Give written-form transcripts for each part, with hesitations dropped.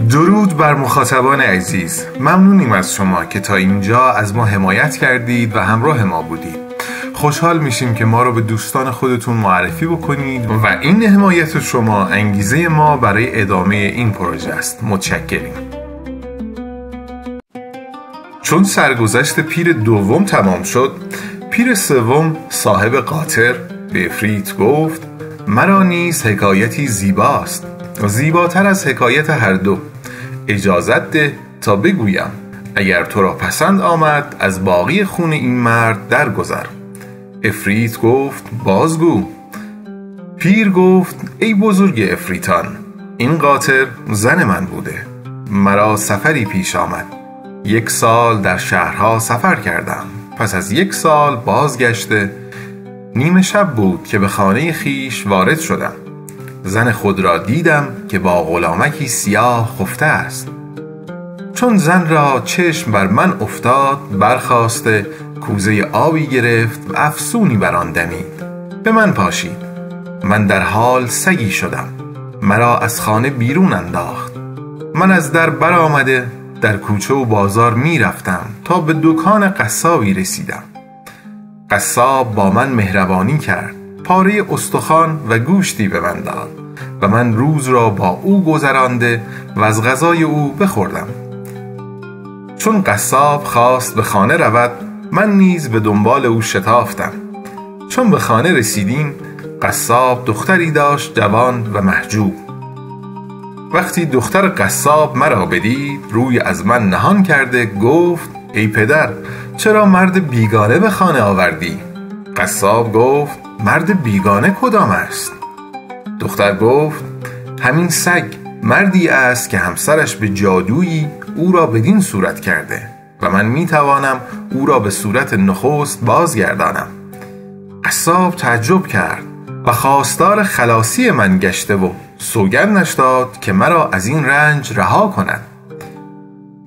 درود بر مخاطبان عزیز. ممنونیم از شما که تا اینجا از ما حمایت کردید و همراه ما بودید. خوشحال میشیم که ما رو به دوستان خودتون معرفی بکنید و این حمایت شما انگیزه ما برای ادامه این پروژه است. متشکریم. چون سرگذشت پیر دوم تمام شد، پیر سوم صاحب قاطر به افریت گفت: مرا نیز حکایتی زیباست، زیباتر از حکایت هر دو. اجازت ده تا بگویم. اگر تو را پسند آمد از باقی خون این مرد درگذر. افریت گفت: بازگو. پیر گفت: ای بزرگ افریتان، این قاطر زن من بوده. مرا سفری پیش آمد. 1 سال در شهرها سفر کردم. پس از 1 سال بازگشته نیمه شب بود که به خانه خیش وارد شدم. زن خود را دیدم که با غلامکی سیاه خفته است. چون زن را چشم بر من افتاد، برخاسته کوزه آبی گرفت و افسونی بر آن دمید. به من پاشید. من در حال سگی شدم. مرا از خانه بیرون انداخت. من از در برآمده در کوچه و بازار می رفتم تا به دکان قصابی رسیدم. قصاب با من مهربانی کرد. پاره استخوان و گوشتی به من داد و من روز را با او گذرانده و از غذای او بخوردم. چون قصاب خواست به خانه رود، من نیز به دنبال او شتافتم. چون به خانه رسیدیم، قصاب دختری داشت جوان و محجوب. وقتی دختر قصاب مرا بدید، روی از من نهان کرده گفت: ای پدر، چرا مرد بیگانه به خانه آوردی؟ قصاب گفت: مرد بیگانه کدام است؟ دختر گفت: همین سگ. مردی است که همسرش به جادویی او را بدین صورت کرده و من می توانم او را به صورت نخست بازگردانم. قصاب تعجب کرد و خواستار خلاصی من گشته و سوگندش داد که مرا از این رنج رها کند.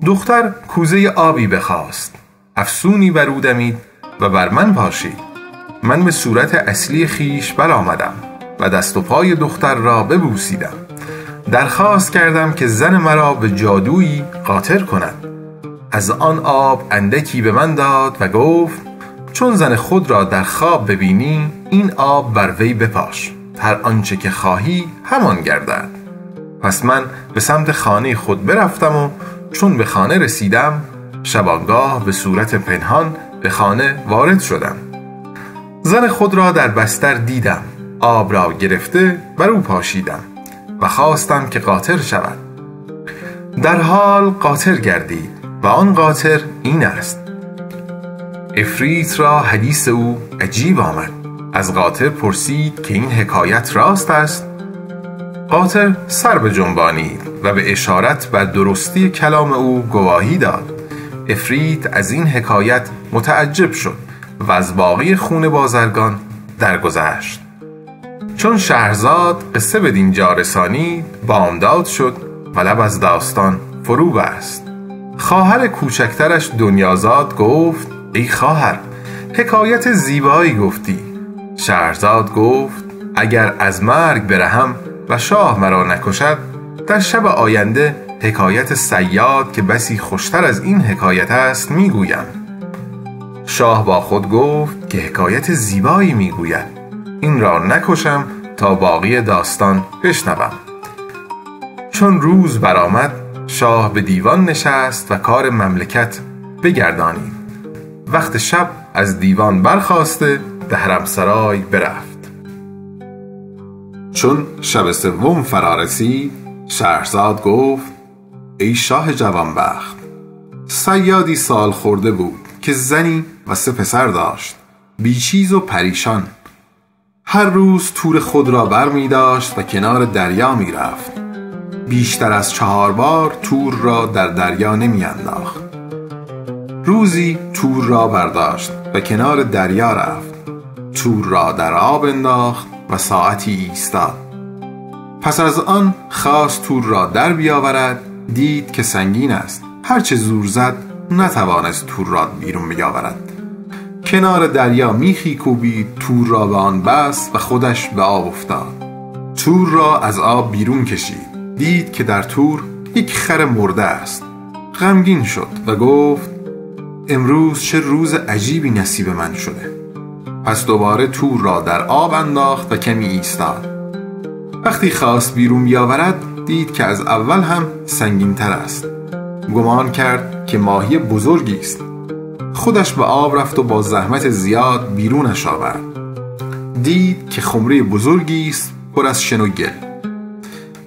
دختر کوزه آبی بخواست. افسونی بر او دمید و بر من پاشید. من به صورت اصلی خیش برآمدم و دست و پای دختر را ببوسیدم. درخواست کردم که زن مرا به جادویی قاطر کند. از آن آب اندکی به من داد و گفت: چون زن خود را در خواب ببینی، این آب بر وی بپاش. هر آنچه که خواهی همان گردد. پس من به سمت خانه خود برفتم و چون به خانه رسیدم، شبانگاه به صورت پنهان به خانه وارد شدم. زن خود را در بستر دیدم. آب را گرفته بر او پاشیدم و خواستم که قاطر شود. در حال قاطر گردید و آن قاطر این است. افریت را حدیث او عجیب آمد. از قاطر پرسید که این حکایت راست است؟ قاطر سر بجنبانید و به اشارت بر درستی کلام او گواهی داد. افریت از این حکایت متعجب شد و از باقی خون بازرگان درگذشت. چون شهرزاد قصه به دینجا رسانید، بامداد شد و لب از داستان فرو بست. خواهر کوچکترش دنیازاد گفت: ای خواهر، حکایت زیبایی گفتی. شهرزاد گفت: اگر از مرگ برهم و شاه مرا نکشد، در شب آینده حکایت صیاد که بسی خوشتر از این حکایت است میگویم. شاه با خود گفت که حکایت زیبایی میگوید. این را نکشم تا باقی داستان بشنوم. چون روز برآمد، شاه به دیوان نشست و کار مملکت بگردانید. وقت شب از دیوان برخاسته به حرمسرای برفت. چون شب سوم فرا رسید، شهرزاد گفت: ای شاه جوانبخت، صیادی سال خورده بود که زنی و 3 پسر داشت، بیچیز و پریشان. هر روز تور خود را بر می داشت و کنار دریا می رفت. بیشتر از 4 بار تور را در دریا نمی انداخت. روزی تور را برداشت و کنار دریا رفت. تور را در آب انداخت و ساعتی ایستاد. پس از آن خواست تور را در بیاورد. دید که سنگین است. هرچه زور زد نتوانست تور را بیرون بیاورد. کنار دریا میخی کوبید، تور را به آن بست و خودش به آب افتاد. تور را از آب بیرون کشید. دید که در تور یک خر مرده است. غمگین شد و گفت امروز چه روز عجیبی نصیب من شده. پس دوباره تور را در آب انداخت و کمی ایستاد. وقتی خواست بیرون بیاورد دید که از اول هم سنگین تر است. گمان کرد که ماهی بزرگی است. خودش به آب رفت و با زحمت زیاد بیرونش آورد. دید که خمره بزرگی است پر از شن و گل.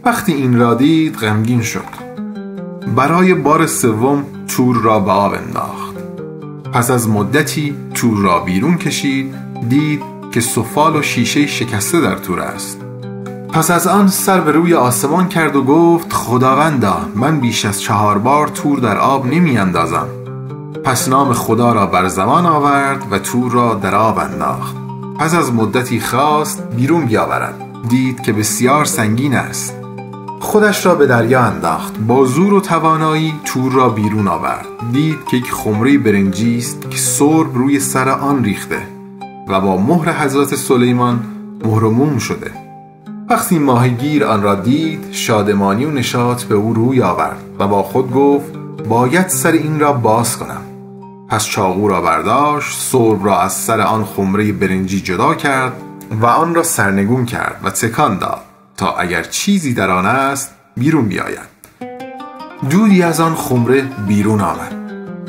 وقتی این را دید غمگین شد. برای بار سوم تور را به آب انداخت. پس از مدتی تور را بیرون کشید. دید که سفال و شیشه شکسته در تور است. پس از آن سر به روی آسمان کرد و گفت خداوندا من بیش از 4 بار تور در آب نمی اندازم. پس نام خدا را بر زبان آورد و تور را در آب انداخت. پس از مدتی خواست بیرون بیاورد. دید که بسیار سنگین است. خودش را به دریا انداخت. با زور و توانایی تور را بیرون آورد. دید که یک خمره برنجی است که سرب روی سر آن ریخته و با مهر حضرت سلیمان مهر و موم شده. وقتی ماهیگیر آن را دید شادمانی و نشاط به او روی آورد و با خود گفت باید سر این را باز کنم. پس چاقو را برداشت، سرب را از سر آن خمره برنجی جدا کرد و آن را سرنگون کرد و تکان داد تا اگر چیزی در آن است بیرون بیاید. دودی از آن خمره بیرون آمد.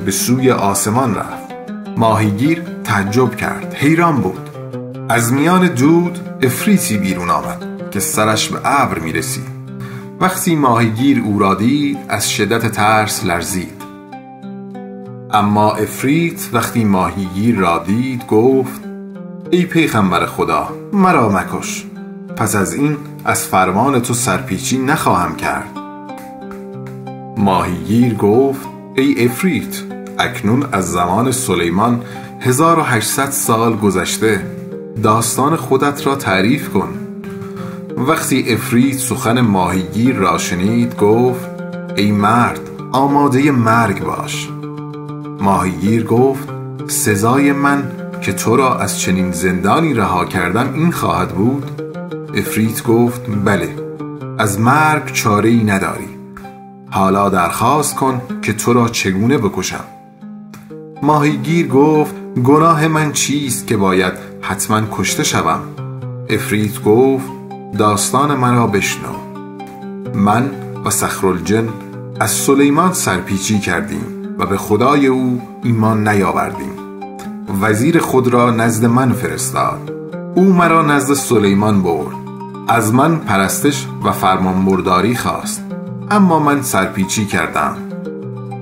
به سوی آسمان رفت. ماهیگیر تعجب کرد. حیران بود. از میان دود عفریتی بیرون آمد که سرش به ابر می رسید. وقتی ماهیگیر او را دید از شدت ترس لرزید. اما عفریت وقتی ماهیگیر را دید گفت ای پیغمبر خدا مرا مکش. پس از این از فرمان تو سرپیچی نخواهم کرد. ماهیگیر گفت ای عفریت اکنون از زمان سلیمان 1800 سال گذشته. داستان خودت را تعریف کن. وقتی عفریت سخن ماهیگیر را شنید گفت ای مرد آماده مرگ باش. ماهیگیر گفت سزای من که تو را از چنین زندانی رها کردم این خواهد بود؟ عفریت گفت بله، از مرگ چاره‌ای نداری. حالا درخواست کن که تو را چگونه بکشم. ماهیگیر گفت گناه من چیست که باید حتما کشته شوم؟ عفریت گفت داستان مرا بشنو. من و صخرالجن از سلیمان سرپیچی کردیم و به خدای او ایمان نیاوردیم. وزیر خود را نزد من فرستاد. او مرا نزد سلیمان برد. از من پرستش و فرمانبرداری خواست، اما من سرپیچی کردم.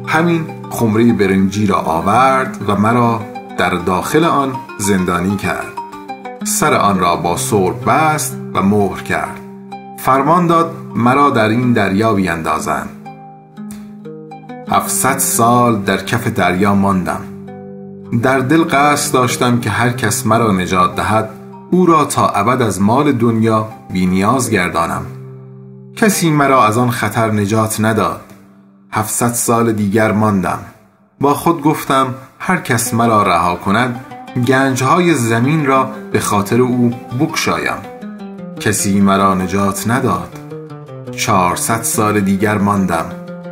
همین خمره برنجی را آورد و مرا در داخل آن زندانی کرد. سر آن را با سرب بست و مهر کرد. فرمان داد مرا در این دریا بیندازند. 700 سال در کف دریا ماندم. در دل قصد داشتم که هر کس مرا نجات دهد او را تا ابد از مال دنیا بی نیاز گردانم. کسی مرا از آن خطر نجات نداد. 700 سال دیگر ماندم. با خود گفتم هر کس مرا رها کند گنجهای زمین را به خاطر او بگشایم. کسی مرا نجات نداد. 400 سال دیگر ماندم.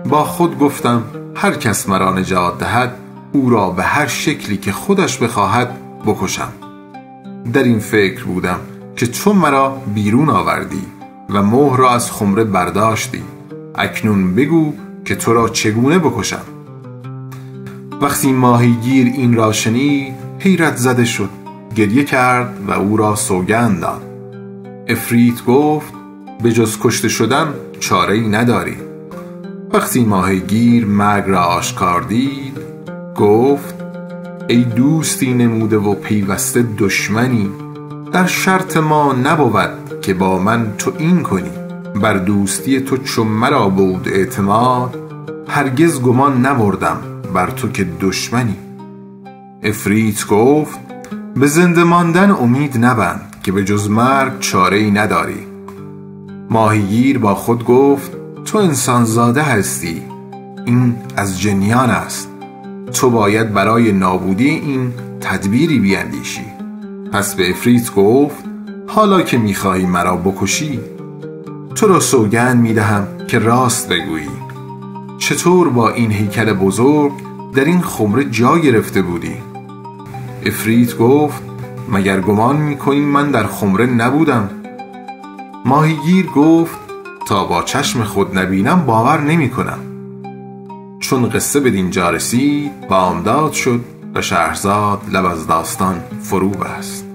با خود گفتم هر کس مرا نجات دهد او را به هر شکلی که خودش بخواهد بکشم. در این فکر بودم که تو مرا بیرون آوردی و مهر را از خمره برداشتی. اکنون بگو که تو را چگونه بکشم. وقتی ماهیگیر این را شنید حیرت زده شد. گریه کرد و او را سوگند داد. عفریت گفت به جز کشته شدن چاره‌ای نداری. وقتی ماهیگیر مرگ را آشکار دید گفت ای دوستی نموده و پیوسته دشمنی، در شرط ما نبود که با من تو این کنی. بر دوستی تو چون مرا بود اعتماد، هرگز گمان نبردم بر تو که دشمنی. عفریت گفت به زنده ماندن امید نبند که به جز مرگ چاره‌ای نداری. ماهیگیر با خود گفت تو انسان زاده هستی، این از جنیان است. تو باید برای نابودی این تدبیری بیندیشی. پس به عفریت گفت حالا که میخواهی مرا بکشی تو را سوگند میدهم که راست بگویی چطور با این هیکل بزرگ در این خمره جا گرفته بودی؟ عفریت گفت مگر گمان می‌کنی من در خمره نبودم؟ ماهیگیر گفت تا با چشم خود نبینم باور نمی‌کنم. چون قصه به دینجا رسید بامداد شد و شهرزاد لب از داستان فرو بست.